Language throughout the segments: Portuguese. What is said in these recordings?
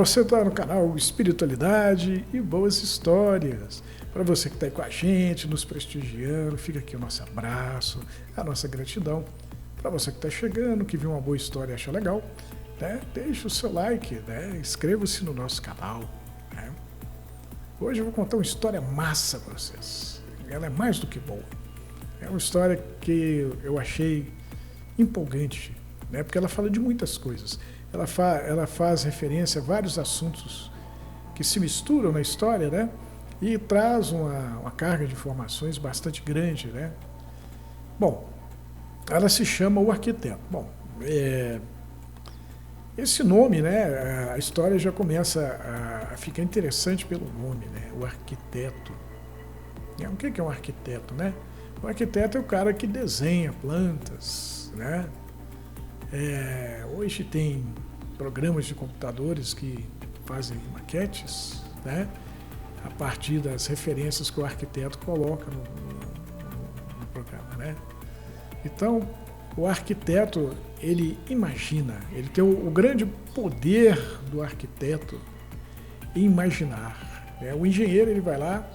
você está no canal Espiritualidade e Boas Histórias. Para você que está aí com a gente, nos prestigiando, fica aqui o nosso abraço, a nossa gratidão. Para você que está chegando, que viu uma boa história e acha legal, né, deixa o seu like, né, inscreva-se no nosso canal. Né. Hoje eu vou contar uma história massa para vocês. Ela é mais do que boa. É uma história que eu achei empolgante, né, porque ela fala de muitas coisas. Ela faz referência a vários assuntos que se misturam na história, né? E traz uma carga de informações bastante grande, né? Bom, ela se chama O Arquiteto. Bom, esse nome, né? A história já começa a ficar interessante pelo nome, né? O Arquiteto. O que é um arquiteto, né? O arquiteto é o cara que desenha plantas, né? Hoje tem programas de computadores que fazem maquetes, né, a partir das referências que o arquiteto coloca no programa, né? Então, o arquiteto, ele imagina, ele tem o grande poder do arquiteto em imaginar, né? O engenheiro, ele vai lá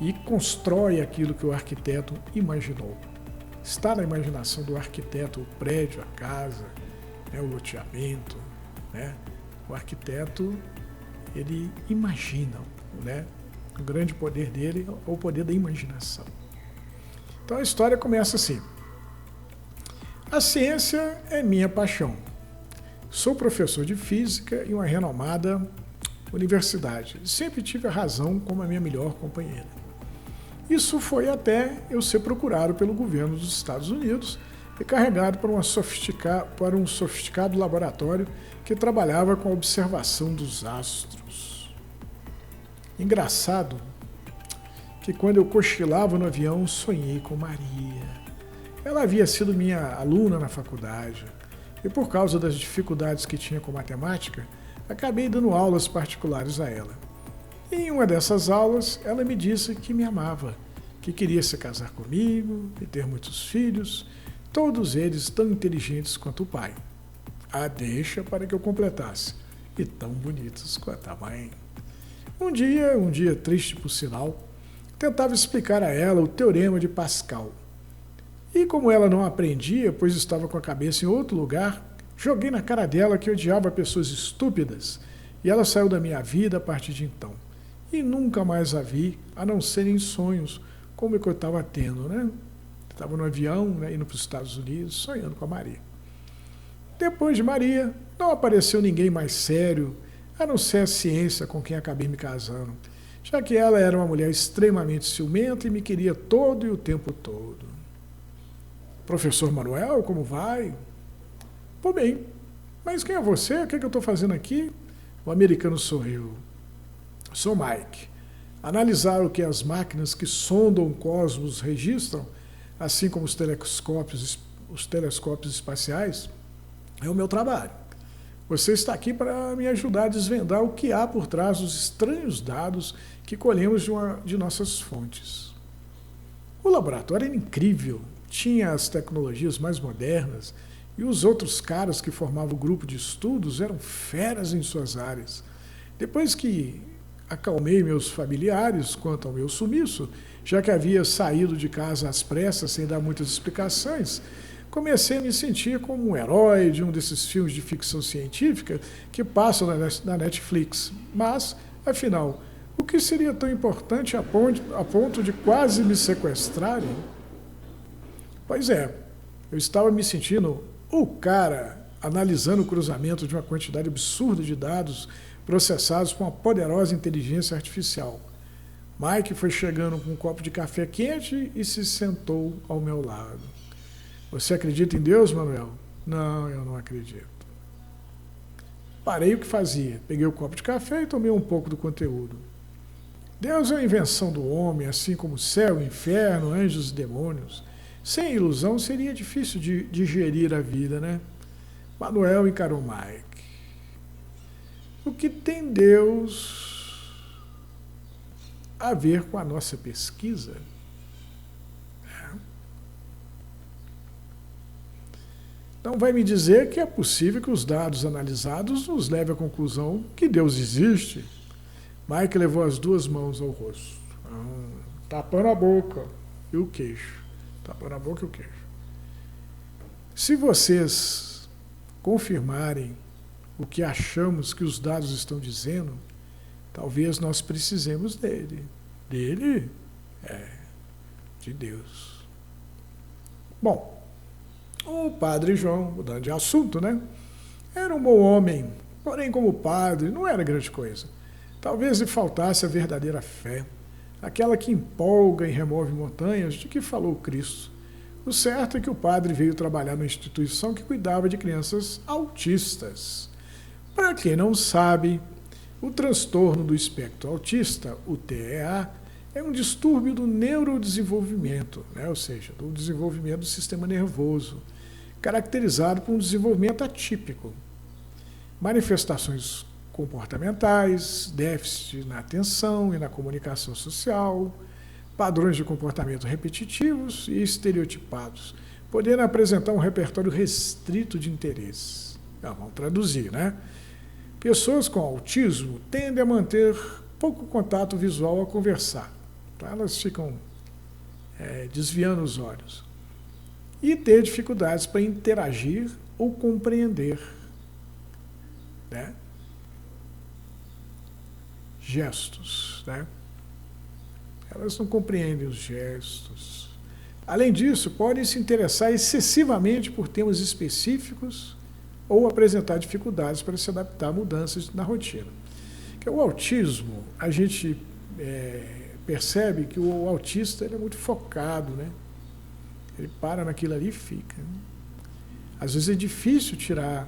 e constrói aquilo que o arquiteto imaginou. Está na imaginação do arquiteto o prédio, a casa, né, o loteamento, né? O arquiteto, ele imagina, né? O grande poder dele é o poder da imaginação. Então a história começa assim. A ciência é minha paixão. Sou professor de física em uma renomada universidade. Sempre tive a razão como a minha melhor companheira. Isso foi até eu ser procurado pelo governo dos Estados Unidos e carregado para um sofisticado laboratório que trabalhava com a observação dos astros. Engraçado que quando eu cochilava no avião, sonhei com Maria. Ela havia sido minha aluna na faculdade e por causa das dificuldades que tinha com matemática, acabei dando aulas particulares a ela. Em uma dessas aulas, ela me disse que me amava, que queria se casar comigo e ter muitos filhos, todos eles tão inteligentes quanto o pai. A deixa para que eu completasse, e tão bonitos quanto a mãe. Um dia triste por sinal, tentava explicar a ela o teorema de Pascal. E como ela não aprendia, pois estava com a cabeça em outro lugar, joguei na cara dela que odiava pessoas estúpidas, e ela saiu da minha vida a partir de então. E nunca mais a vi, a não ser em sonhos, como eu estava tendo, né? Estava no avião, né, indo para os Estados Unidos, sonhando com a Maria. Depois de Maria, não apareceu ninguém mais sério, a não ser a ciência com quem acabei me casando, já que ela era uma mulher extremamente ciumenta e me queria todo e o tempo todo. Professor Manuel, como vai? Pô, bem, mas quem é você? O que eu estou fazendo aqui? O americano sorriu. Sou Mike. Analisar o que as máquinas que sondam o cosmos registram, assim como os telescópios espaciais, é o meu trabalho. Você está aqui para me ajudar a desvendar o que há por trás dos estranhos dados que colhemos de nossas fontes. O laboratório era incrível, tinha as tecnologias mais modernas e os outros caras que formavam o grupo de estudos eram feras em suas áreas. Depois que acalmei meus familiares quanto ao meu sumiço, já que havia saído de casa às pressas sem dar muitas explicações, comecei a me sentir como um herói de um desses filmes de ficção científica que passam na Netflix. Mas, afinal, o que seria tão importante a ponto de quase me sequestrarem? Pois é, eu estava me sentindo o cara analisando o cruzamento de uma quantidade absurda de dados processados por uma poderosa inteligência artificial. Mike foi chegando com um copo de café quente e se sentou ao meu lado. Você acredita em Deus, Manuel? Não, eu não acredito. Parei o que fazia, peguei o copo de café e tomei um pouco do conteúdo. Deus é uma invenção do homem, assim como o céu, o inferno, anjos e demônios. Sem ilusão seria difícil de digerir a vida, né? Manuel encarou Mike. O que tem Deus a ver com a nossa pesquisa? Não vai me dizer que é possível que os dados analisados nos levem à conclusão que Deus existe. Mike levou as duas mãos ao rosto, tapando a boca e o queixo. Tapando a boca e o queixo. Se vocês confirmarem o que achamos que os dados estão dizendo, talvez nós precisemos dele. Dele? De Deus. Bom, o padre João, mudando de assunto, né? Era um bom homem, porém como padre não era grande coisa. Talvez lhe faltasse a verdadeira fé, aquela que empolga e remove montanhas, de que falou Cristo. O certo é que o padre veio trabalhar numa instituição que cuidava de crianças autistas. Para quem não sabe, o transtorno do espectro autista, o TEA, é um distúrbio do neurodesenvolvimento, né? Ou seja, do desenvolvimento do sistema nervoso, caracterizado por um desenvolvimento atípico. Manifestações comportamentais, déficit na atenção e na comunicação social, padrões de comportamento repetitivos e estereotipados, podendo apresentar um repertório restrito de interesses. Vamos traduzir, né? Pessoas com autismo tendem a manter pouco contato visual ao conversar. Então elas ficam desviando os olhos. E ter dificuldades para interagir ou compreender, né? Gestos, né? Elas não compreendem os gestos. Além disso, podem se interessar excessivamente por temas específicos ou apresentar dificuldades para se adaptar a mudanças na rotina. Porque o autismo, a gente percebe que o autista ele é muito focado, né? Ele para naquilo ali e fica. Às vezes é difícil tirar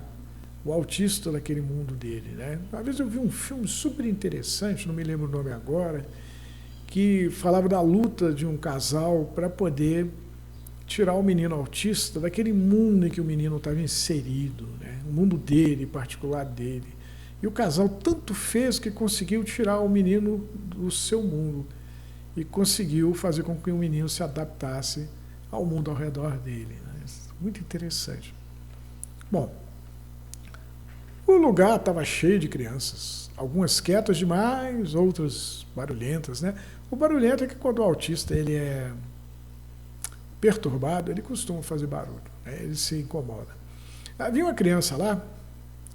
o autista daquele mundo dele, né? Uma vez eu vi um filme super interessante, não me lembro o nome agora, que falava da luta de um casal para poder tirar o menino autista daquele mundo em que o menino estava inserido, né? O mundo dele, particular dele. E o casal tanto fez que conseguiu tirar o menino do seu mundo e conseguiu fazer com que o menino se adaptasse ao mundo ao redor dele, né? Muito interessante. Bom, o lugar estava cheio de crianças, algumas quietas demais, outras barulhentas, né? O barulhento é que quando o autista ele é perturbado, ele costuma fazer barulho, né? Ele se incomoda. Havia uma criança lá,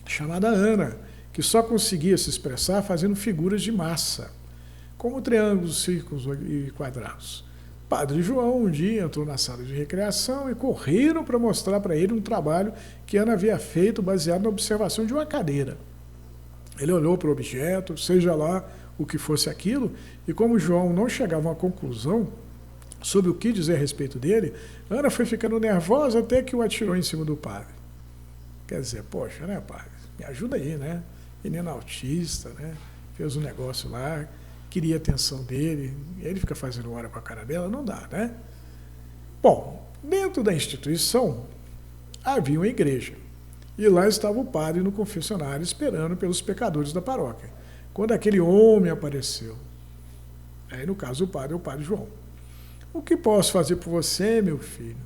chamada Ana, que só conseguia se expressar fazendo figuras de massa, como triângulos, círculos e quadrados. Padre João um dia entrou na sala de recreação e correram para mostrar para ele um trabalho que Ana havia feito baseado na observação de uma cadeira. Ele olhou para o objeto, seja lá o que fosse aquilo, e como João não chegava a uma conclusão sobre o que dizer a respeito dele, Ana foi ficando nervosa até que o atirou em cima do padre. Quer dizer, poxa, né, padre? Me ajuda aí, né? Menino autista, né? Fez um negócio lá, queria a atenção dele, e ele fica fazendo hora com a cara dela, não dá, né? Bom, dentro da instituição havia uma igreja, e lá estava o padre no confessionário esperando pelos pecadores da paróquia, quando aquele homem apareceu. Aí, no caso, o padre é o padre João. O que posso fazer por você, meu filho?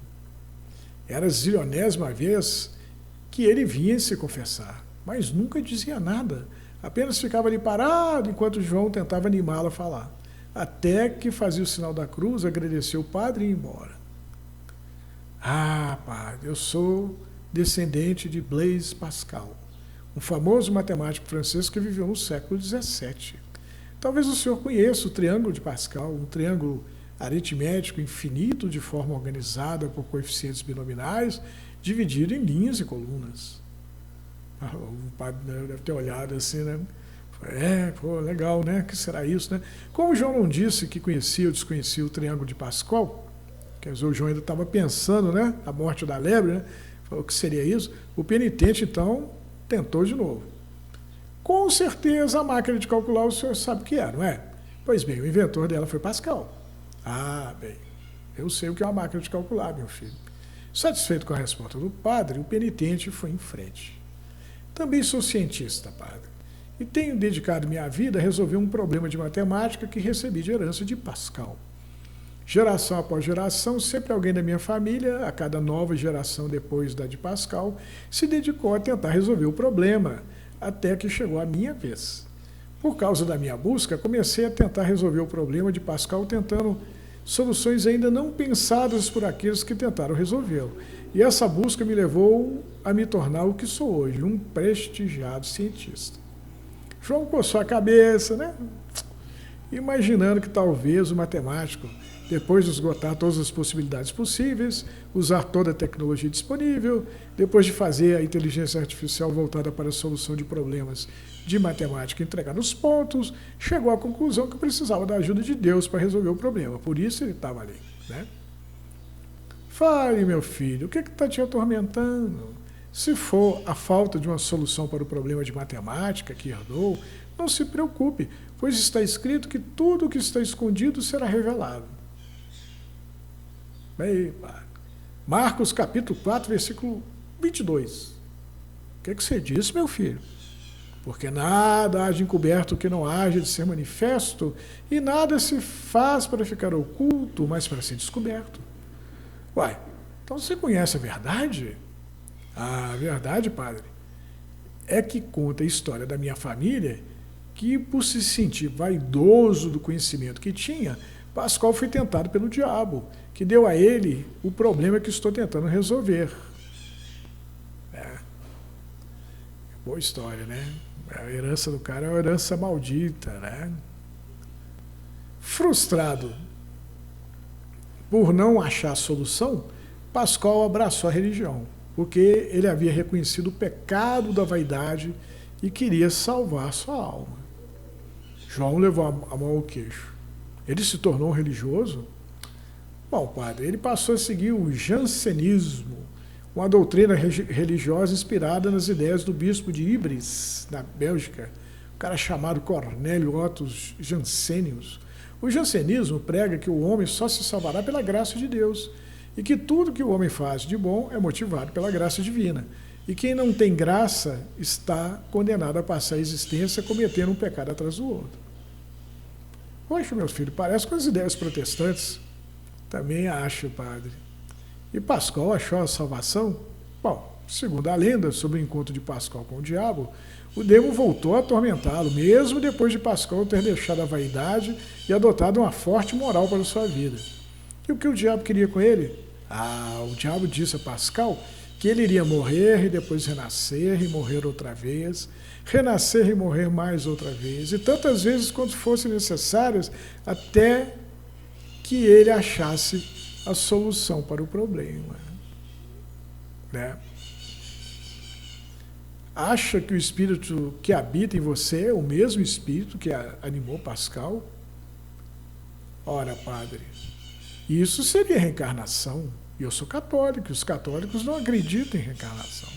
Era a zilionésima vez que ele vinha se confessar, mas nunca dizia nada. Apenas ficava ali parado enquanto João tentava animá-lo a falar. Até que fazia o sinal da cruz, agradeceu o padre e ia embora. Ah, padre, eu sou descendente de Blaise Pascal, um famoso matemático francês que viveu no século XVII. Talvez o senhor conheça o triângulo de Pascal, um triângulo aritmético infinito de forma organizada por coeficientes binominais, dividido em linhas e colunas. O padre deve ter olhado assim, né? Pô, legal, né? O que será isso, né? Como o João não disse que conhecia ou desconhecia o triângulo de Pascal, quer dizer, o João ainda estava pensando, né? A morte da lebre, né? Falou que seria isso. O penitente, então, tentou de novo. Com certeza a máquina de calcular o senhor sabe o que é, não é? Pois bem, o inventor dela foi Pascal. Ah, bem, eu sei o que é uma máquina de calcular, meu filho. Satisfeito com a resposta do padre, o penitente foi em frente. Também sou cientista, padre, e tenho dedicado minha vida a resolver um problema de matemática que recebi de herança de Pascal. Geração após geração, sempre alguém da minha família, a cada nova geração depois da de Pascal, se dedicou a tentar resolver o problema, até que chegou a minha vez. Por causa da minha busca, comecei a tentar resolver o problema de Pascal, tentando soluções ainda não pensadas por aqueles que tentaram resolvê-lo. E essa busca me levou a me tornar o que sou hoje, um prestigiado cientista. João coçou a cabeça, né? Imaginando que talvez o matemático, depois de esgotar todas as possibilidades possíveis, usar toda a tecnologia disponível, depois de fazer a inteligência artificial voltada para a solução de problemas de matemática e entregar os pontos, chegou à conclusão que precisava da ajuda de Deus para resolver o problema. Por isso ele estava ali, né? Fale, meu filho, o que está te atormentando? Se for a falta de uma solução para o problema de matemática que herdou, não se preocupe, pois está escrito que tudo o que está escondido será revelado. Epa. Marcos capítulo 4, versículo 22. O que você disse, meu filho? Porque nada há de encoberto que não haja de ser manifesto, e nada se faz para ficar oculto, mas para ser descoberto. Uai, então você conhece a verdade? A verdade, padre, é que conta a história da minha família, que por se sentir vaidoso do conhecimento que tinha, Pascal foi tentado pelo diabo, que deu a ele o problema que estou tentando resolver. Boa história, né? A herança do cara é uma herança maldita, né? Frustrado por não achar a solução, Pascal abraçou a religião, porque ele havia reconhecido o pecado da vaidade e queria salvar sua alma. João levou a mão ao queixo. Ele se tornou um religioso? Bom, padre, ele passou a seguir o jansenismo, uma doutrina religiosa inspirada nas ideias do bispo de Ibris, na Bélgica, um cara chamado Cornélio Otto Jansenius. O jansenismo prega que o homem só se salvará pela graça de Deus e que tudo que o homem faz de bom é motivado pela graça divina. E quem não tem graça está condenado a passar a existência cometendo um pecado atrás do outro. Poxa, meus filhos, parece com as ideias protestantes. Também acho, padre. E Pascal achou a salvação? Bom, segundo a lenda sobre o encontro de Pascal com o diabo, o demo voltou a atormentá-lo, mesmo depois de Pascal ter deixado a vaidade e adotado uma forte moral para a sua vida. E o que o diabo queria com ele? O diabo disse a Pascal que ele iria morrer e depois renascer e morrer outra vez, renascer e morrer mais outra vez, e tantas vezes quanto fossem necessárias, até que ele achasse a solução para o problema. Né? Acha que o espírito que habita em você é o mesmo espírito que animou Pascal? Ora, padre, isso seria reencarnação. E eu sou católico, e os católicos não acreditam em reencarnação.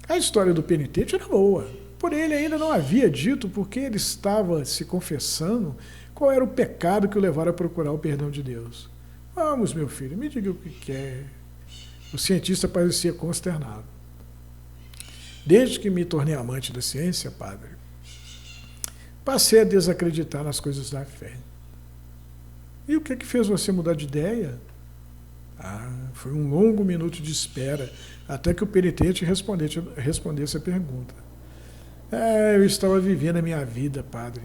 A história do penitente era boa, porém ele ainda não havia dito porque ele estava se confessando qual era o pecado que o levara a procurar o perdão de Deus. Vamos, meu filho, me diga o que quer. O cientista parecia consternado. Desde que me tornei amante da ciência, padre, passei a desacreditar nas coisas da fé. E o que fez você mudar de ideia? Foi um longo minuto de espera até que o penitente respondesse a pergunta. Eu estava vivendo a minha vida, padre,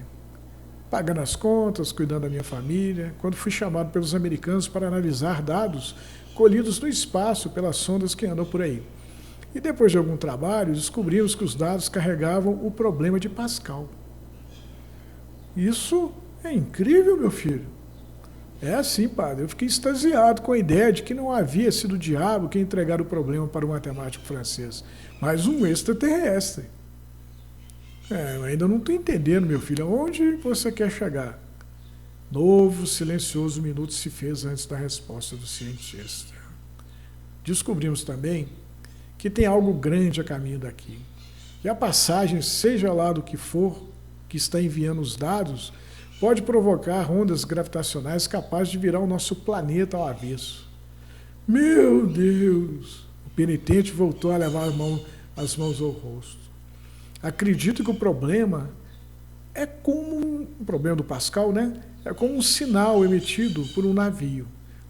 pagando as contas, cuidando da minha família, quando fui chamado pelos americanos para analisar dados colhidos no espaço pelas sondas que andam por aí. E depois de algum trabalho, descobrimos que os dados carregavam o problema de Pascal. Isso é incrível, meu filho. É assim, padre, eu fiquei extasiado com a ideia de que não havia sido o diabo quem entregara o problema para o matemático francês, mas um extraterrestre. Eu ainda não estou entendendo, meu filho, aonde você quer chegar? Novo, silencioso minuto se fez antes da resposta do cientista. Descobrimos também que tem algo grande a caminho daqui. E a passagem, seja lá do que for, que está enviando os dados, pode provocar ondas gravitacionais capazes de virar o nosso planeta ao avesso. Meu Deus! O penitente voltou a levar as mãos ao rosto. Acredito que o problema é como o problema do Pascal, né? é como um sinal emitido por um navio.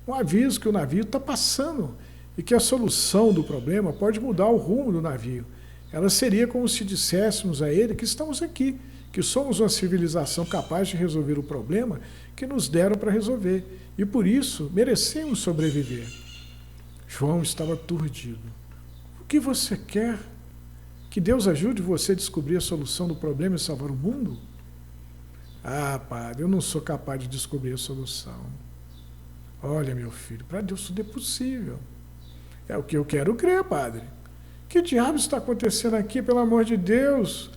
Um aviso que o navio está passando e que a solução do problema pode mudar o rumo do navio. Ela seria como se disséssemos a ele que estamos aqui, que somos uma civilização capaz de resolver o problema que nos deram para resolver e por isso merecemos sobreviver. João estava aturdido. O que você quer? Que Deus ajude você a descobrir a solução do problema e salvar o mundo? Ah, padre, eu não sou capaz de descobrir a solução. Olha, meu filho, para Deus tudo é possível. É o que eu quero crer, padre. Que diabo está acontecendo aqui, pelo amor de Deus?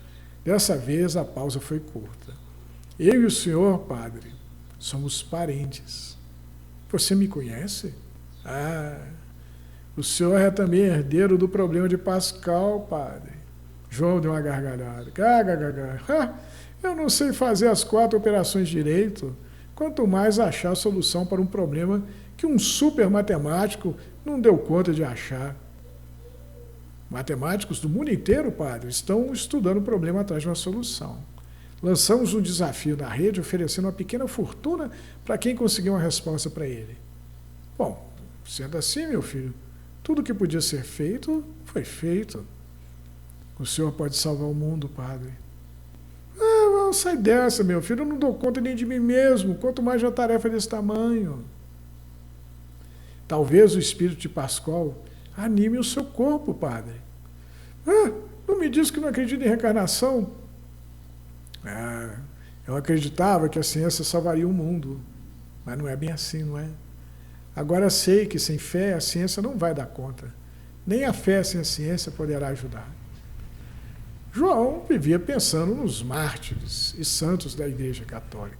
Dessa vez a pausa foi curta. Eu e o senhor, padre, somos parentes. Você me conhece? Ah, o senhor é também herdeiro do problema de Pascal, padre. João deu uma gargalhada. Eu não sei fazer as 4 operações direito, quanto mais achar a solução para um problema que um super matemático não deu conta de achar. Matemáticos do mundo inteiro, padre, estão estudando o problema atrás de uma solução. Lançamos um desafio na rede oferecendo uma pequena fortuna para quem conseguir uma resposta para ele. Bom, sendo assim, meu filho, tudo que podia ser feito, foi feito. O senhor pode salvar o mundo, padre. Ah, sai dessa, meu filho, eu não dou conta nem de mim mesmo, quanto mais de uma tarefa desse tamanho. Talvez o espírito de Pascal anime o seu corpo, padre. Ah, não me diz que não acredita em reencarnação. Ah, eu acreditava que a ciência salvaria o mundo, mas não é bem assim, não é? Agora sei que sem fé a ciência não vai dar conta. Nem a fé sem a ciência poderá ajudar. João vivia pensando nos mártires e santos da Igreja Católica.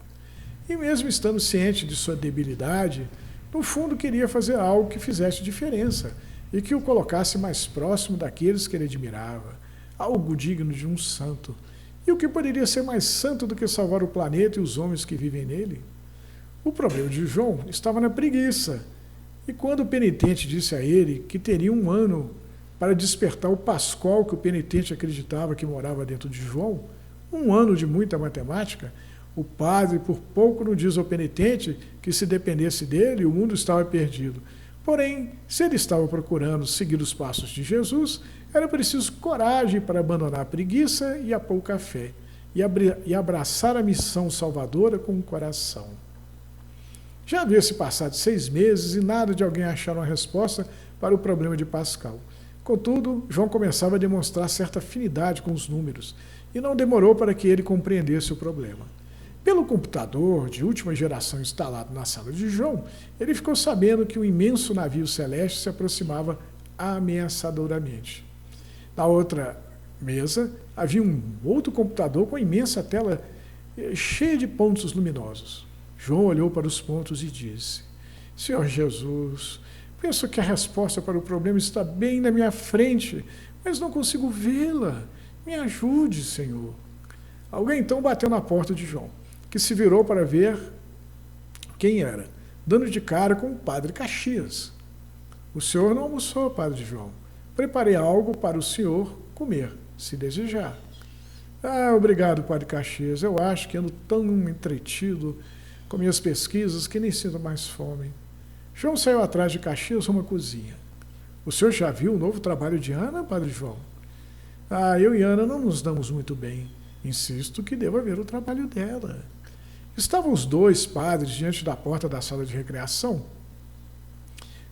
E mesmo estando ciente de sua debilidade, no fundo queria fazer algo que fizesse diferença e que o colocasse mais próximo daqueles que ele admirava, algo digno de um santo. E o que poderia ser mais santo do que salvar o planeta e os homens que vivem nele? O problema de João estava na preguiça. E quando o penitente disse a ele que teria 1 ano para despertar o Pascal que o penitente acreditava que morava dentro de João, 1 ano de muita matemática, o padre por pouco não diz ao penitente que se dependesse dele o mundo estava perdido. Porém, se ele estava procurando seguir os passos de Jesus, era preciso coragem para abandonar a preguiça e a pouca fé, e abraçar a missão salvadora com o coração. Já havia se passado 6 meses e nada de alguém achar uma resposta para o problema de Pascal. Contudo, João começava a demonstrar certa afinidade com os números, e não demorou para que ele compreendesse o problema. Pelo computador de última geração instalado na sala de João, ele ficou sabendo que um imenso navio celeste se aproximava ameaçadoramente. Na outra mesa, havia um outro computador com imensa tela cheia de pontos luminosos. João olhou para os pontos e disse: Senhor Jesus, penso que a resposta para o problema está bem na minha frente, mas não consigo vê-la. Me ajude, Senhor. Alguém então bateu na porta de João, que se virou para ver quem era, dando de cara com o padre Caxias. O senhor não almoçou, padre João. Preparei algo para o senhor comer, se desejar. Ah, obrigado, padre Caxias. Eu acho que ando tão entretido com minhas pesquisas que nem sinto mais fome. João saiu atrás de Caxias rumo à cozinha. O senhor já viu o novo trabalho de Ana, padre João? Ah, eu e Ana não nos damos muito bem. Insisto que deva ver o trabalho dela. Estavam os 2 padres diante da porta da sala de recreação.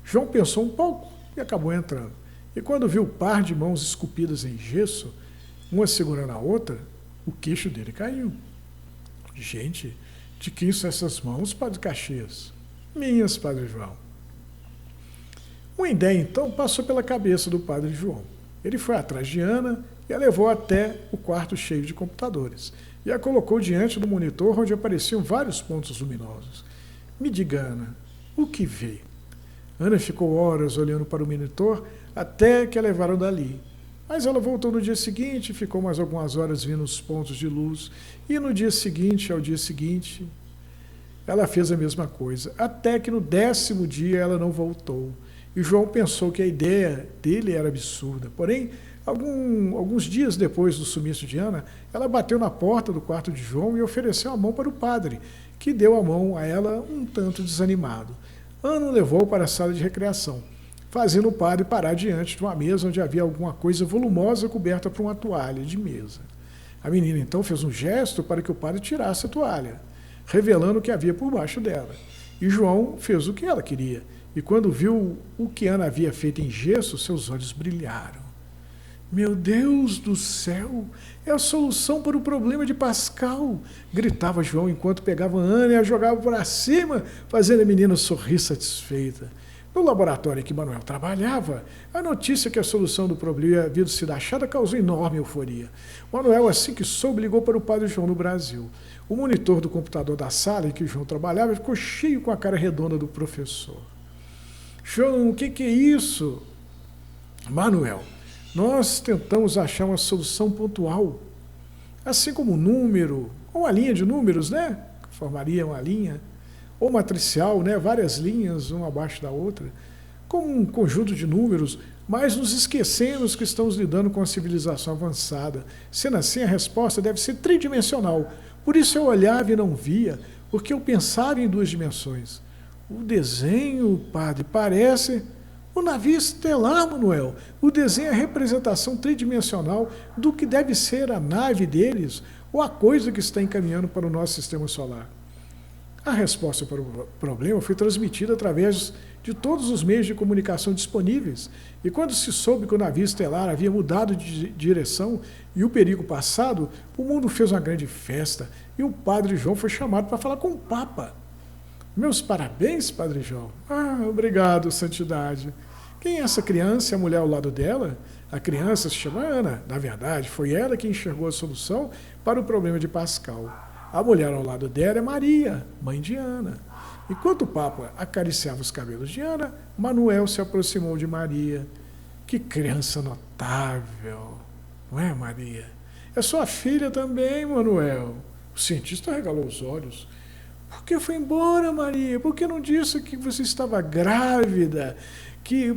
João pensou um pouco e acabou entrando. E quando viu o par de mãos esculpidas em gesso, uma segurando a outra, o queixo dele caiu. Gente, de quem são essas mãos, padre Caxias? Minhas, padre João. Uma ideia, então, passou pela cabeça do padre João. Ele foi atrás de Ana e a levou até o quarto cheio de computadores e a colocou diante do monitor onde apareciam vários pontos luminosos. Me diga, Ana, o que vê? Ana ficou horas olhando para o monitor até que a levaram dali. Mas ela voltou no dia seguinte, ficou mais algumas horas vendo os pontos de luz, e no dia seguinte, ao dia seguinte, ela fez a mesma coisa, até que no 10º dia ela não voltou. E João pensou que a ideia dele era absurda, porém, Alguns dias depois do sumiço de Ana, ela bateu na porta do quarto de João e ofereceu a mão para o padre, que deu a mão a ela um tanto desanimado. Ana o levou para a sala de recreação, fazendo o padre parar diante de uma mesa onde havia alguma coisa volumosa coberta por uma toalha de mesa. A menina então fez um gesto para que o padre tirasse a toalha, revelando o que havia por baixo dela. E João fez o que ela queria, e quando viu o que Ana havia feito em gesso, seus olhos brilharam. Meu Deus do céu, é a solução para o problema de Pascal, gritava João enquanto pegava Ana e a jogava para cima, fazendo a menina sorrir satisfeita. No laboratório em que Manuel trabalhava, a notícia que a solução do problema havia sido achada causou enorme euforia. Manuel, assim que soube, ligou para o padre João no Brasil. O monitor do computador da sala em que João trabalhava ficou cheio com a cara redonda do professor. João, o que é isso? Manuel, nós tentamos achar uma solução pontual, assim como um número, ou uma linha de números, né? Formaria uma linha, ou matricial, né? Várias linhas, uma abaixo da outra, como um conjunto de números, mas nos esquecemos que estamos lidando com a civilização avançada. Sendo assim, a resposta deve ser tridimensional. Por isso eu olhava e não via, porque eu pensava em duas dimensões. O desenho, padre, parece o navio estelar, Manuel. O desenho é a representação tridimensional do que deve ser a nave deles, ou a coisa que está encaminhando para o nosso sistema solar. A resposta para o problema foi transmitida através de todos os meios de comunicação disponíveis, e quando se soube que o navio estelar havia mudado de direção e o perigo passado, o mundo fez uma grande festa, e o padre João foi chamado para falar com o Papa. Meus parabéns, padre João. Ah, obrigado, santidade. Quem é essa criança e a mulher ao lado dela? A criança se chama Ana. Na verdade, foi ela que enxergou a solução para o problema de Pascal. A mulher ao lado dela é Maria, mãe de Ana. Enquanto o Papa acariciava os cabelos de Ana, Manuel se aproximou de Maria. Que criança notável, não é, Maria? É sua filha também, Manuel. O cientista regalou os olhos. Por que foi embora, Maria? Por que não disse que você estava grávida?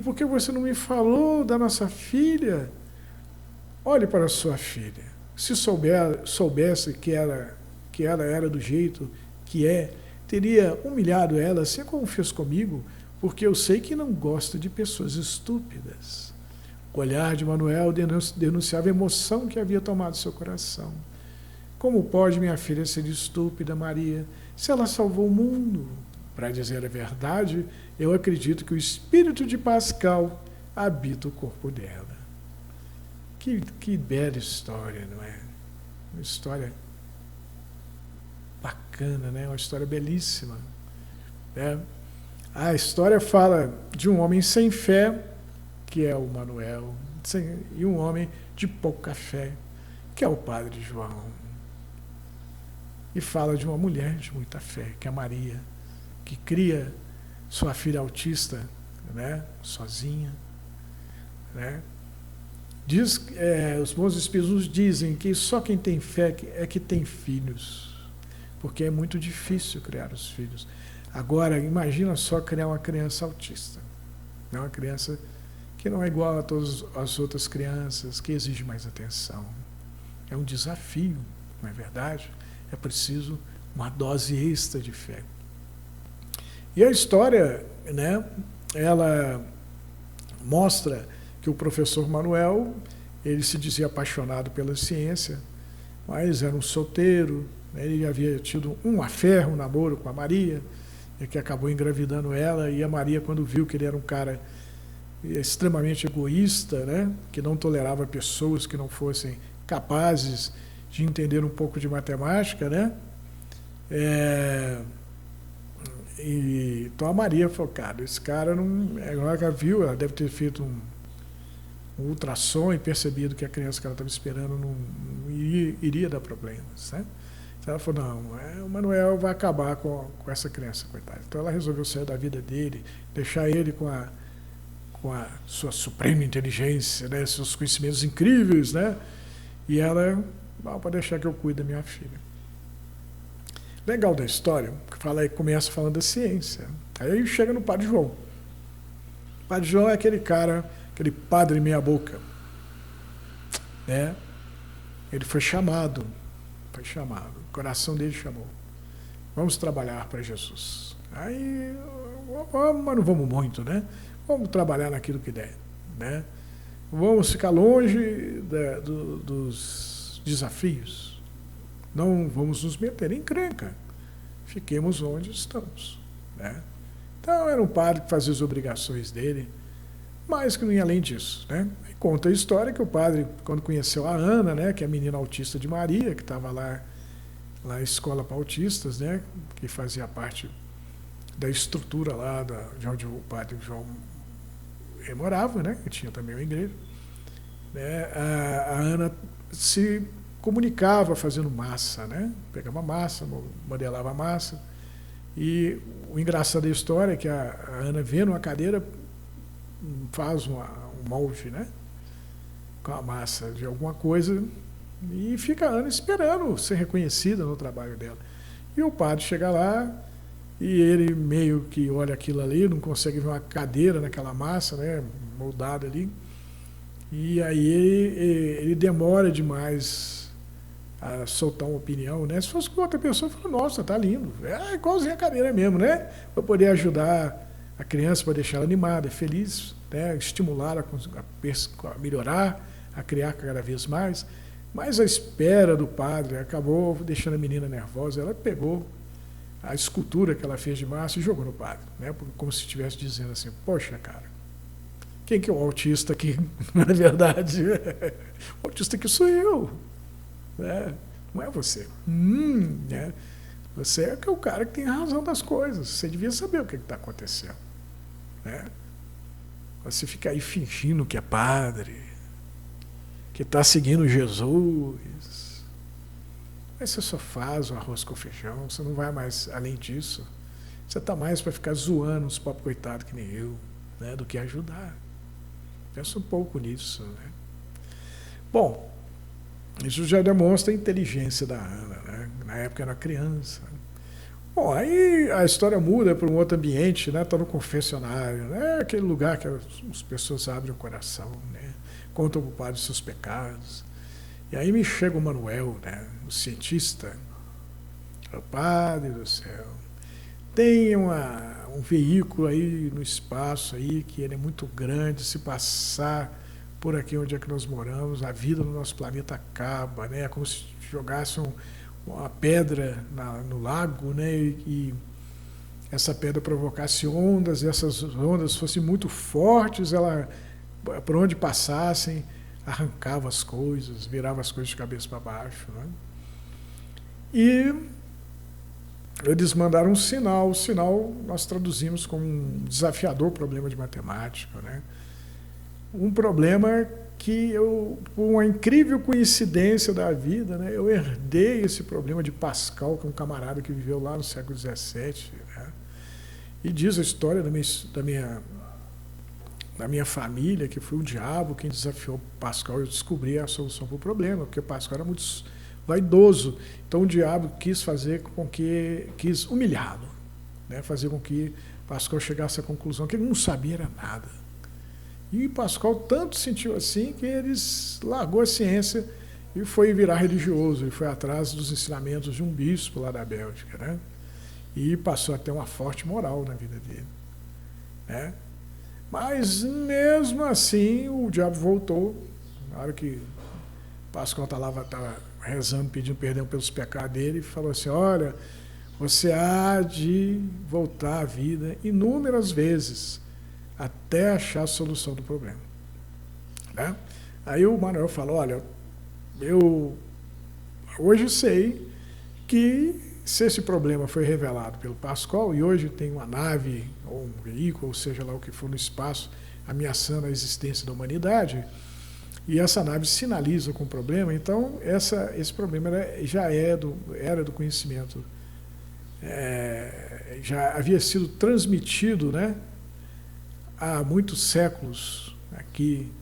Por que você não me falou da nossa filha? Olhe para sua filha. Se soubesse que ela era do jeito que é, teria humilhado ela, assim como fez comigo, porque eu sei que não gosta de pessoas estúpidas. O olhar de Manuel denunciava a emoção que havia tomado seu coração. Como pode minha filha ser estúpida, Maria, se ela salvou o mundo? Para dizer a verdade, eu acredito que o espírito de Pascal habita o corpo dela. Que bela história, não é? Uma história bacana, né? Uma história belíssima. Né? A história fala de um homem sem fé, que é o Manuel, e um homem de pouca fé, que é o padre João. E fala de uma mulher de muita fé, que é a Maria, que cria sua filha autista, né, sozinha. Né? Os bons espíritos dizem que só quem tem fé é que tem filhos, porque é muito difícil criar os filhos. Agora, imagina só criar uma criança autista, né? Uma criança que não é igual a todas as outras crianças, que exige mais atenção. É um desafio, não é verdade? É preciso uma dose extra de fé. E a história, né, ela mostra que o professor Manuel, ele se dizia apaixonado pela ciência, mas era um solteiro, né, ele havia tido um affaire, um namoro com a Maria, que acabou engravidando ela, e a Maria, quando viu que ele era um cara extremamente egoísta, né, que não tolerava pessoas que não fossem capazes de entender um pouco de matemática, né? Então a Maria falou, cara, esse cara não. Agora que ela viu, ela deve ter feito um ultrassom e percebido que a criança que ela estava esperando não iria dar problemas, né? Então ela falou, não, o Manuel vai acabar com essa criança, coitada. Então ela resolveu sair da vida dele, deixar ele com a sua suprema inteligência, né, seus conhecimentos incríveis, né? E ela, para deixar que eu cuide da minha filha. Legal da história, que começa falando da ciência. Aí chega no Padre João. O Padre João é aquele cara, aquele padre meia boca, né? Ele foi chamado, o coração dele chamou. Vamos trabalhar para Jesus. Aí, vamos, mas não vamos muito, né? Vamos trabalhar naquilo que der, né? Vamos ficar longe dos desafios. Não vamos nos meter em encrenca. Fiquemos onde estamos, né? Então, era um padre que fazia as obrigações dele, mas que não ia além disso, né? E conta a história que o padre, quando conheceu a Ana, né, que é a menina autista de Maria, que estava lá na escola para autistas, né, que fazia parte da estrutura lá de onde o padre João morava, né, que tinha também uma igreja, né, a Ana se comunicava fazendo massa, né, pegava massa, modelava massa, e o engraçado da história é que a Ana vê numa cadeira, faz um molde, né, com a massa de alguma coisa, e fica a Ana esperando ser reconhecida no trabalho dela. E o padre chega lá, e ele meio que olha aquilo ali, não consegue ver uma cadeira naquela massa, né, moldada ali, e aí ele demora demais a soltar uma opinião, né? Se fosse com outra pessoa, fala, nossa, tá lindo, é igualzinho a cadeira mesmo, né? Para poder ajudar a criança, para deixar ela animada, feliz, né? Estimular a melhorar, a criar cada vez mais. Mas a espera do padre acabou deixando a menina nervosa. Ela pegou a escultura que ela fez de massa e jogou no padre, né? Como se estivesse dizendo assim, poxa, cara, quem que é o autista aqui? Na verdade, o autista aqui sou eu, né? Não é você. Né? Você é o cara que tem a razão das coisas. Você devia saber o que está acontecendo, né? Você fica aí fingindo que é padre, que está seguindo Jesus. Mas você só faz o arroz com feijão, você não vai mais além disso. Você está mais para ficar zoando os pobres coitados que nem eu, né, do que ajudar. Pensa um pouco nisso, né? Bom, isso já demonstra a inteligência da Ana, né? Na época era criança. Bom, aí a história muda para um outro ambiente, né? Está no confessionário, né? Aquele lugar que as pessoas abrem o coração, né? Contam para o padre os seus pecados. E aí me chega o Manuel, né? O cientista. O padre do céu. Tem um veículo aí no espaço aí que ele é muito grande, se passar por aqui onde é que nós moramos, a vida no nosso planeta acaba, né? É como se jogasse uma pedra no lago, né? E essa pedra provocasse ondas, e essas ondas fossem muito fortes, ela, por onde passassem, arrancava as coisas, virava as coisas de cabeça para baixo, né? E eles mandaram um sinal. O sinal nós traduzimos como um desafiador problema de matemática, né? Um problema que eu, por uma incrível coincidência da vida, né, eu herdei esse problema de Pascal, que é um camarada que viveu lá no século XVII, né? E diz a história da minha família, que foi o diabo quem desafiou Pascal. Eu descobri a solução para o problema, porque Pascal era muito vaidoso. Então o diabo quis quis humilhá-lo, né? Fazer com que Pascal chegasse à conclusão que ele não sabia era nada. E Pascal tanto sentiu assim que ele largou a ciência e foi virar religioso, e foi atrás dos ensinamentos de um bispo lá da Bélgica, né? E passou a ter uma forte moral na vida dele, né? Mas mesmo assim o diabo voltou. Na hora que Pascal estava rezando, pedindo perdão pelos pecados dele, e falou assim, olha, você há de voltar à vida inúmeras vezes até achar a solução do problema, né? Aí o Manuel falou, olha, eu hoje sei que se esse problema foi revelado pelo Pascal e hoje tem uma nave ou um veículo, ou seja lá o que for no espaço, ameaçando a existência da humanidade, e essa nave sinaliza com o problema, então esse problema era do conhecimento, já havia sido transmitido, né, há muitos séculos aqui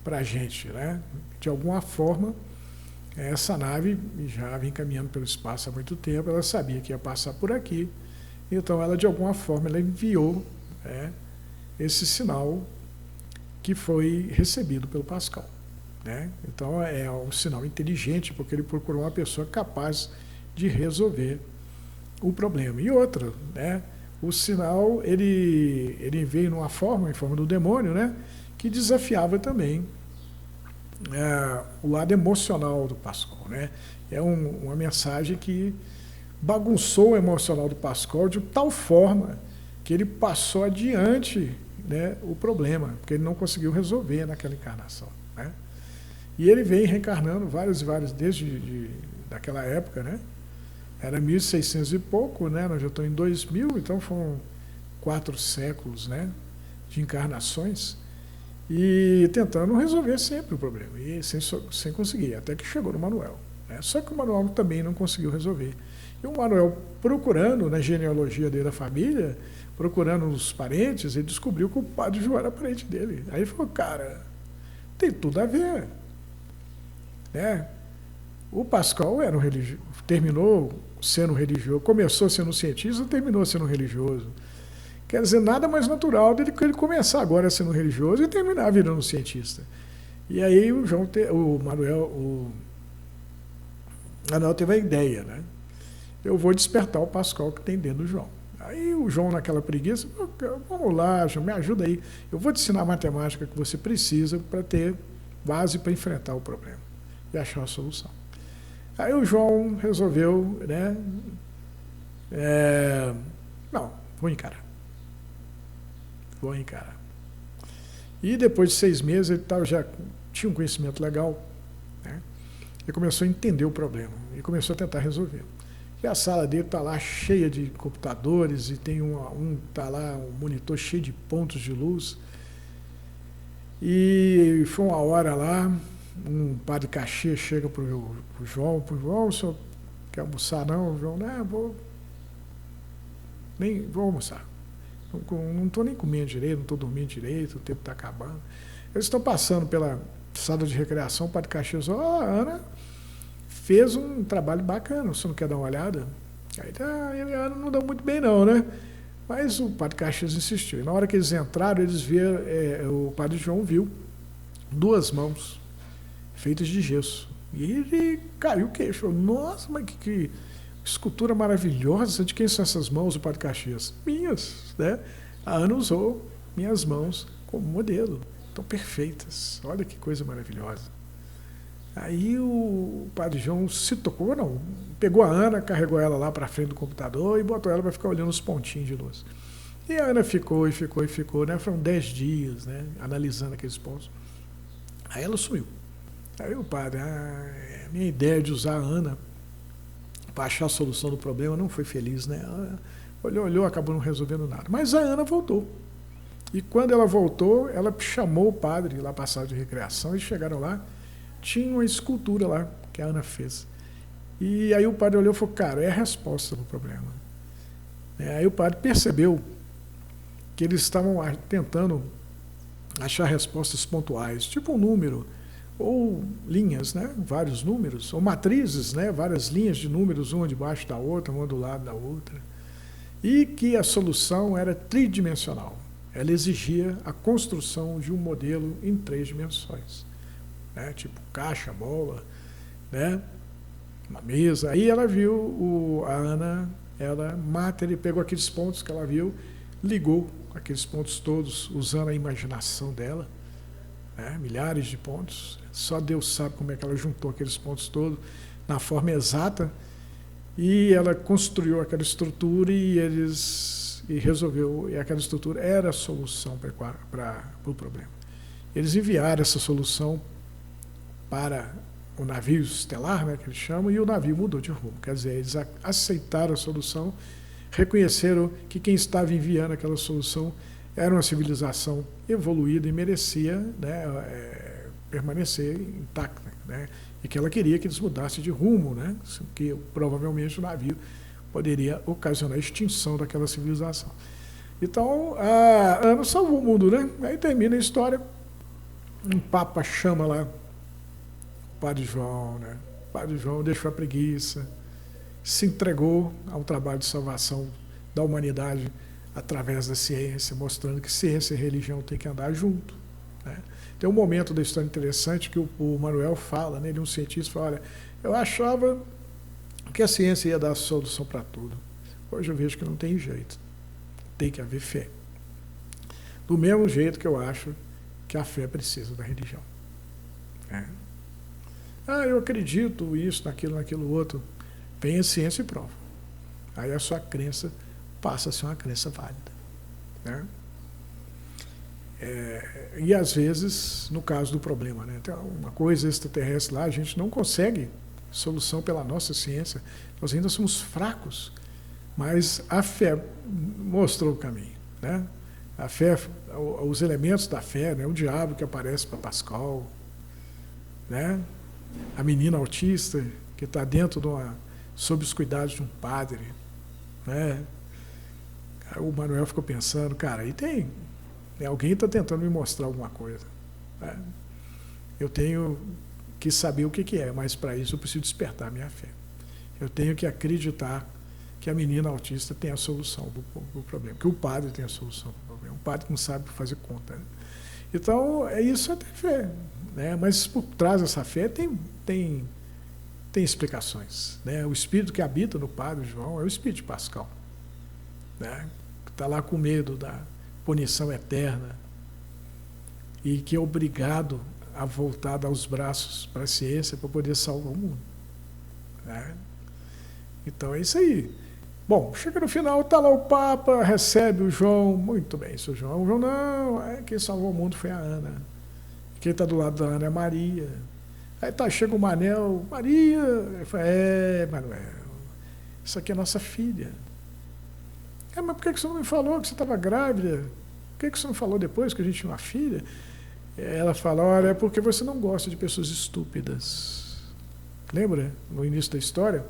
para a gente, né? De alguma forma, essa nave já vinha caminhando pelo espaço há muito tempo, ela sabia que ia passar por aqui, então ela, de alguma forma, ela enviou, né, esse sinal que foi recebido pelo Pascal, né? Então é um sinal inteligente, porque ele procurou uma pessoa capaz de resolver o problema. E outra, né? O sinal ele veio numa forma, em forma do demônio, né? Que desafiava também o lado emocional do Pascoal, né? É uma mensagem que bagunçou o emocional do Pascoal de tal forma que ele passou adiante, né, o problema, porque ele não conseguiu resolver naquela encarnação, né? E ele vem reencarnando vários e vários, desde daquela época, né? Era 1600 e pouco, né? Nós já estamos em 2000, então foram 4 séculos, né, de encarnações, e tentando resolver sempre o problema, e sem conseguir, até que chegou no Manuel, né? Só que o Manuel também não conseguiu resolver. E o Manuel, procurando na genealogia dele, da família, procurando os parentes, ele descobriu que o Padre João era parente dele. Aí ele falou, cara, tem tudo a ver, né? O Pascoal era terminou sendo religioso, começou sendo cientista, terminou sendo religioso. Quer dizer, nada mais natural dele que ele começar agora sendo religioso e terminar virando cientista. E aí o Manuel teve a ideia, né? Eu vou despertar o Pascoal que tem dentro do João. Aí o João, naquela preguiça, vamos lá, João, me ajuda aí. Eu vou te ensinar a matemática que você precisa para ter base para enfrentar o problema e achar a solução. Aí o João resolveu, né? Não, vou encarar. E depois de 6 meses, ele já tinha um conhecimento legal, né? Ele começou a entender o problema e começou a tentar resolver. E a sala dele está lá cheia de computadores e tem tá lá um monitor cheio de pontos de luz. E foi uma hora lá, um padre Caxias chega para o João, o senhor quer almoçar não? O João, vou almoçar. Não estou nem comendo direito, não estou dormindo direito, o tempo está acabando. Eles estão passando pela sala de recreação, o padre Caxias, a Ana fez um trabalho bacana, você não quer dar uma olhada? Aí não dá muito bem não, né? Mas o padre Caxias insistiu. E na hora que eles entraram, eles viram, o padre João viu 2 mãos feitas de gesso. E ele caiu o queixo. Falou, nossa, mas que escultura maravilhosa. De quem são essas mãos, o padre Caxias? Minhas, né? A Ana usou minhas mãos como modelo. Estão perfeitas. Olha que coisa maravilhosa. Aí o padre João se tocou, não, pegou a Ana, carregou ela lá para frente do computador e botou ela para ficar olhando os pontinhos de luz. E a Ana ficou, né? Foram 10 dias, né? Analisando aqueles pontos. Aí ela sumiu. Aí o padre, a minha ideia de usar a Ana para achar a solução do problema não foi feliz, né? Ela olhou, acabou não resolvendo nada. Mas a Ana voltou. E quando ela voltou, ela chamou o padre lá para a sala de recreação e chegaram lá. Tinha uma escultura lá que a Ana fez. E aí o padre olhou e falou, cara, é a resposta para o problema. Aí o padre percebeu que eles estavam tentando achar respostas pontuais, tipo um número, ou linhas, né? Vários números, ou matrizes, né? Várias linhas de números, uma debaixo da outra, uma do lado da outra. E que a solução era tridimensional. Ela exigia a construção de um modelo em 3 dimensões. Né, tipo caixa, bola, né, uma mesa. Aí ela viu, a Ana, ele pegou aqueles pontos que ela viu, ligou aqueles pontos todos, usando a imaginação dela, né, milhares de pontos. Só Deus sabe como é que ela juntou aqueles pontos todos na forma exata, e ela construiu aquela estrutura e resolveu, e aquela estrutura era a solução para o problema. Eles enviaram essa solução para o navio estelar, né, que eles chamam, e o navio mudou de rumo. Quer dizer, eles aceitaram a solução, reconheceram que quem estava enviando aquela solução era uma civilização evoluída e merecia, né, permanecer intacta, né, e que ela queria que eles mudassem de rumo, né, que provavelmente o navio poderia ocasionar a extinção daquela civilização. Então, a Ana salvou o mundo, né? Aí termina a história, um papa chama lá o padre João, né? O padre João deixou a preguiça, se entregou ao trabalho de salvação da humanidade através da ciência, mostrando que ciência e religião têm que andar junto, né? Tem um momento da história interessante que o Manuel fala, né, ele é um cientista, fala, olha, eu achava que a ciência ia dar a solução para tudo. Hoje eu vejo que não tem jeito. Tem que haver fé. Do mesmo jeito que eu acho que a fé precisa da religião. Eu acredito isso, naquilo outro. Vem a ciência e prova. Aí a sua crença passa a ser uma crença válida. Né? E às vezes, no caso do problema, né, tem uma coisa extraterrestre lá, a gente não consegue solução pela nossa ciência, nós ainda somos fracos, mas a fé mostrou o caminho. Né? A fé, os elementos da fé, né, o diabo que aparece para Pascal, né? A menina autista que está dentro sob os cuidados de um padre. Né? O Manuel ficou pensando, cara, aí tem... Alguém está tentando me mostrar alguma coisa. Né? Eu tenho que saber o que é, mas para isso eu preciso despertar a minha fé. Eu tenho que acreditar que a menina autista tem a solução do problema, que o padre tem a solução do problema. Um padre que não sabe fazer conta. Né? Então, isso é ter fé. Né? Mas por trás dessa fé tem explicações. Né? O espírito que habita no Padre João é o espírito de Pascal. Né? Que está lá com medo da punição eterna e que é obrigado a voltar, dar os braços para a ciência para poder salvar o mundo. Né? Então é isso aí. Bom, chega no final, está lá o Papa, recebe o João, muito bem, seu João. O João, não, quem salvou o mundo foi a Ana. Quem está do lado da Ana é a Maria. Aí chega o Manel, Maria, ele fala, Manuel, isso aqui é nossa filha. Mas por que você não me falou que você estava grávida? Por que você não falou depois que a gente tinha uma filha? Ela fala, olha, é porque você não gosta de pessoas estúpidas. Lembra, no início da história,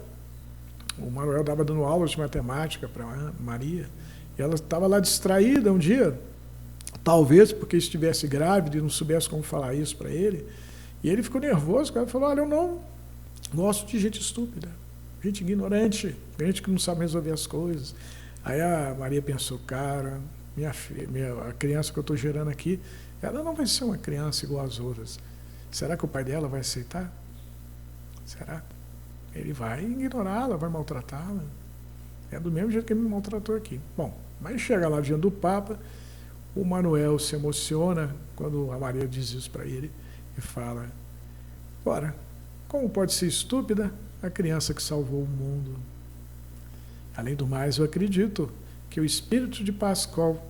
o Manuel estava dando aulas de matemática para a Maria, e ela estava lá distraída um dia, talvez porque estivesse grávida e não soubesse como falar isso para ele, e ele ficou nervoso, ela falou, olha, eu não gosto de gente estúpida, gente ignorante, gente que não sabe resolver as coisas. Aí a Maria pensou, cara, a criança que eu estou gerando aqui, ela não vai ser uma criança igual às outras. Será que o pai dela vai aceitar? Será? Ele vai ignorá-la, vai maltratá-la. É do mesmo jeito que ele me maltratou aqui. Bom, mas chega lá diante do Papa, o Manuel se emociona quando a Maria diz isso para ele e fala, ora, como pode ser estúpida a criança que salvou o mundo? Além do mais, eu acredito que o espírito de Pascal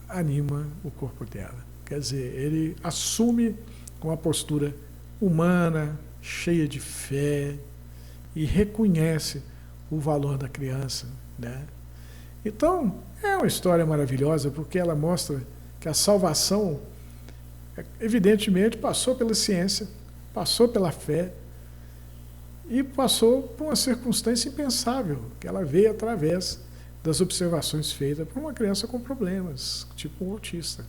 anima o corpo dela. Quer dizer, ele assume uma postura humana, cheia de fé, e reconhece o valor da criança. Né? Então, é uma história maravilhosa, porque ela mostra que a salvação, evidentemente, passou pela ciência, passou pela fé, e passou por uma circunstância impensável, que ela veio através das observações feitas por uma criança com problemas, tipo um autista.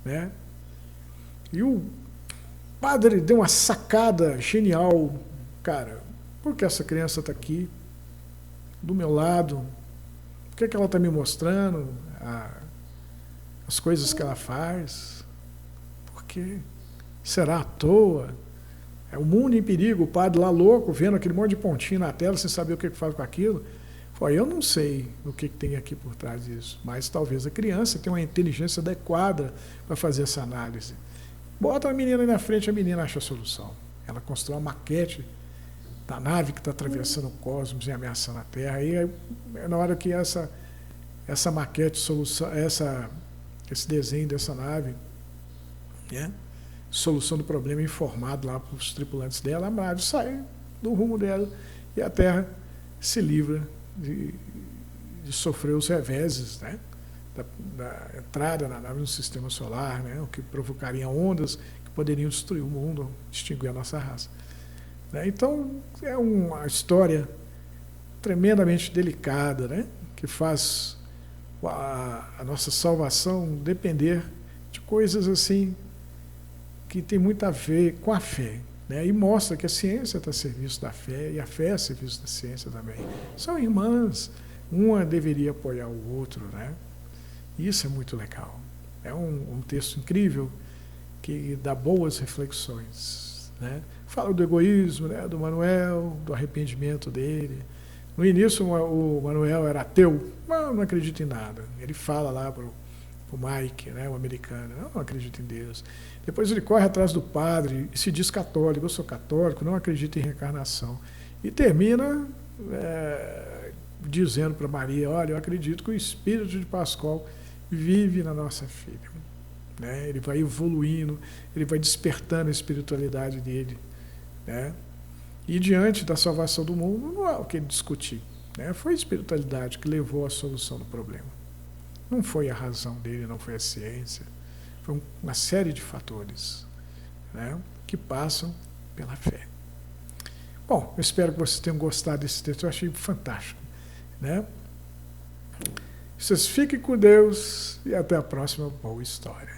Né? E o padre deu uma sacada genial, cara, por que essa criança está aqui, do meu lado? Por que ela está me mostrando as coisas que ela faz? Por quê? Será à toa? É o mundo em perigo, o padre lá louco, vendo aquele monte de pontinho na tela, sem saber o que faz com aquilo. Foi, eu não sei o que tem aqui por trás disso, mas talvez a criança tenha uma inteligência adequada para fazer essa análise. Bota a menina aí na frente, a menina acha a solução. Ela constrói uma maquete da nave que está atravessando o cosmos e ameaçando a Terra. E é na hora que essa maquete, esse desenho dessa nave, né? Solução do problema informado lá para os tripulantes dela, a nave sai do rumo dela e a Terra se livra de sofrer os reveses, né? da entrada na nave no sistema solar, né? O que provocaria ondas que poderiam destruir o mundo, extinguir a nossa raça. Né? Então, é uma história tremendamente delicada, né? Que faz a nossa salvação depender de coisas assim que tem muito a ver com a fé, né? E mostra que a ciência está a serviço da fé e a fé é a serviço da ciência também. São irmãs, uma deveria apoiar o outro, né? Isso é muito legal. É um texto incrível que dá boas reflexões, né? Fala do egoísmo, né, do Manuel, do arrependimento dele. No início o Manuel era ateu, mas não acredita em nada. Ele fala lá para o Mike, né, o americano, não acredita em Deus. Depois ele corre atrás do padre e se diz católico, eu sou católico, não acredito em reencarnação. E termina dizendo para Maria, olha, eu acredito que o espírito de Pascoal vive na nossa filha. Né? Ele vai evoluindo, ele vai despertando a espiritualidade dele. Né? E diante da salvação do mundo, não há o que ele discutir. Né? Foi a espiritualidade que levou à solução do problema. Não foi a razão dele, não foi a ciência. Foi uma série de fatores, né, que passam pela fé. Bom, eu espero que vocês tenham gostado desse texto, eu achei fantástico. Né? Vocês fiquem com Deus e até a próxima boa história.